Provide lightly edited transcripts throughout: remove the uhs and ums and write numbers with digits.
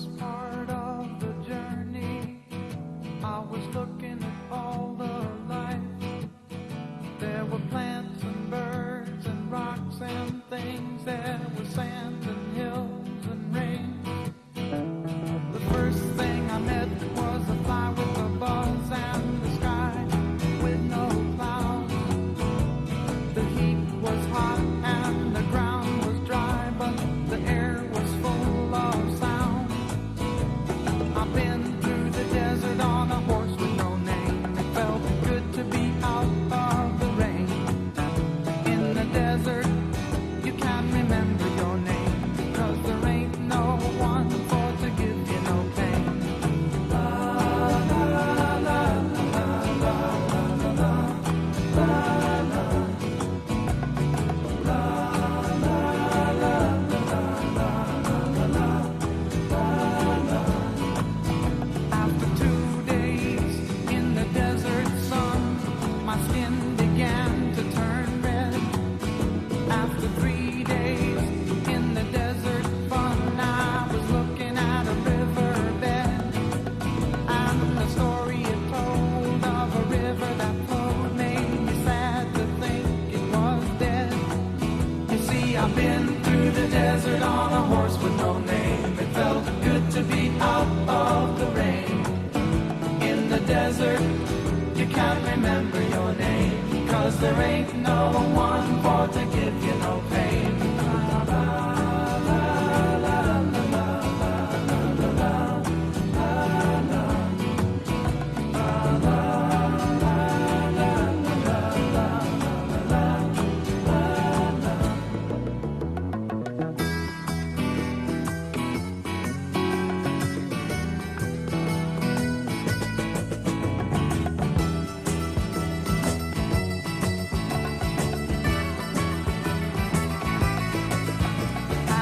first part of the journey, I was looking at all the life. There were plants and birds and rocks and things. There was sand and hills and rain. The first thing I met was a fly with a buzz and the sky with no clouds. The heat was hot and the ground was dry, but the air was full of sound. I've been through the desert on a horse with no name. It felt good to be out of the rain. In the desert, you can't remember your name, because there ain't no one for to give you no pain. La la la la la la la la After 2 days in the desert sun, my skin began to turn red. After 3 days in the desert fun, I was looking at a riverbed, and the story it told of a river that flowed made me sad to think it was dead. You see, I've been through the desert on a horse with no name. It felt good to be out of the rain. In the desert, you can't remember your name, 'cause there ain't no one for to give you no pain.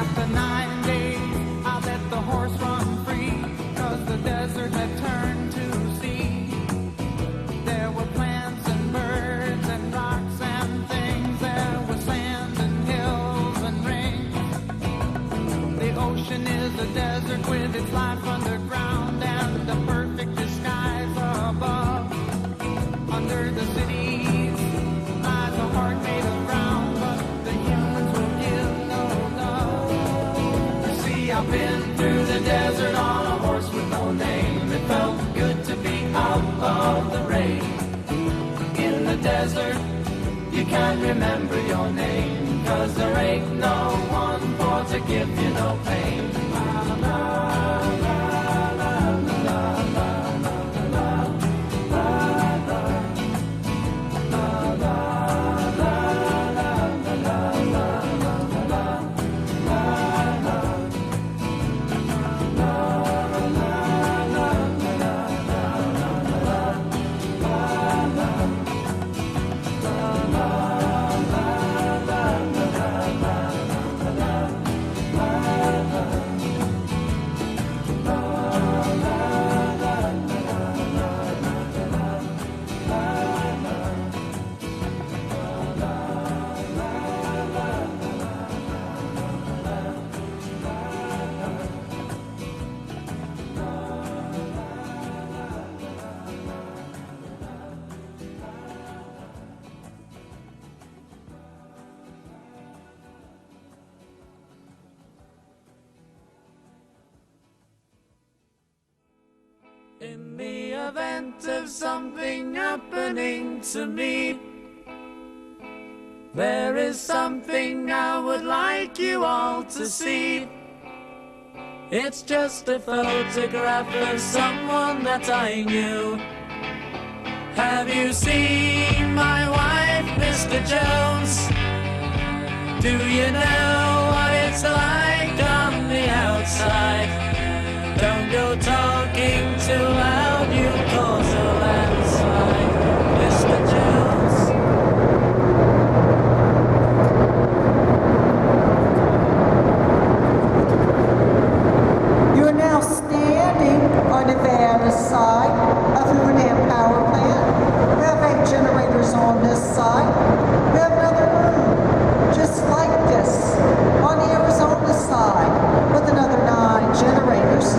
After 9 days, I let the horse run free, 'cause the desert had turned to sea. There were plants and birds and rocks and things. There was sand and hills and rain. The ocean is a desert with its life underground and the perfect disguise above. Under the cities lies a heart made of brown, but the humans will give no love. You see, I've been through the desert on a horse with no name. It felt good to be out of the rain. In the desert, you can't remember your name, 'cause there ain't no one for to give you no pain. La, la, la, la, la, la, la, la, la, la, la, la, In the event of something happening to me, there is something I would like you all to see. It's just a photograph of someone that I knew. Have you seen my wife, Mr. Jones? Do you know what it's like on the outside? Don't go talking too loud, you'll cause a landslide, Mr. Jones. You're now standing on the Nevada side of Hoover Dam power plant. We have 8 generators on this side. We have another room just like this on the Arizona side with another 9 generators.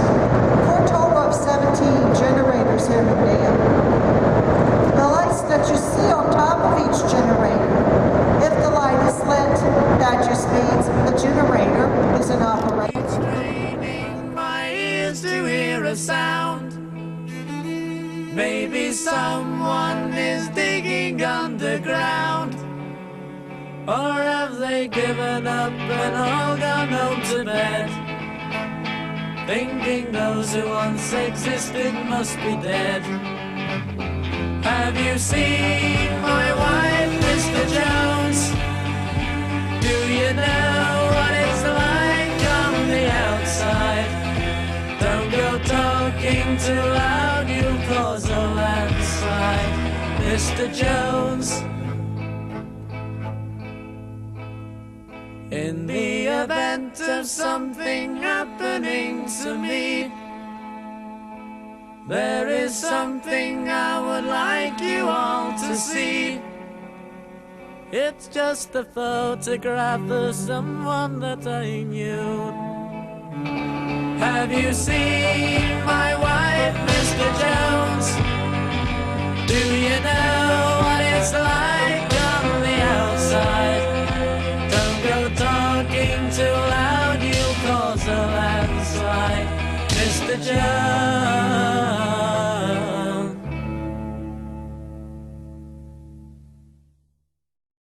someone is digging underground. Or have they given up and all gone home to bed, thinking those who once existed must be dead? Have you seen my wife, Mr. Jones? Do you know what it's like on the outside? Don't go talking too loud, you'll cause a landslide, Mr. Jones. In the event of something happening to me, there is something I would like you all to see. It's just a photograph of someone that I knew. Have you seen my wife, Mr. Jones? Do you know what it's like on the outside? Don't go talking too loud, you'll cause a landslide, Mr. Jones.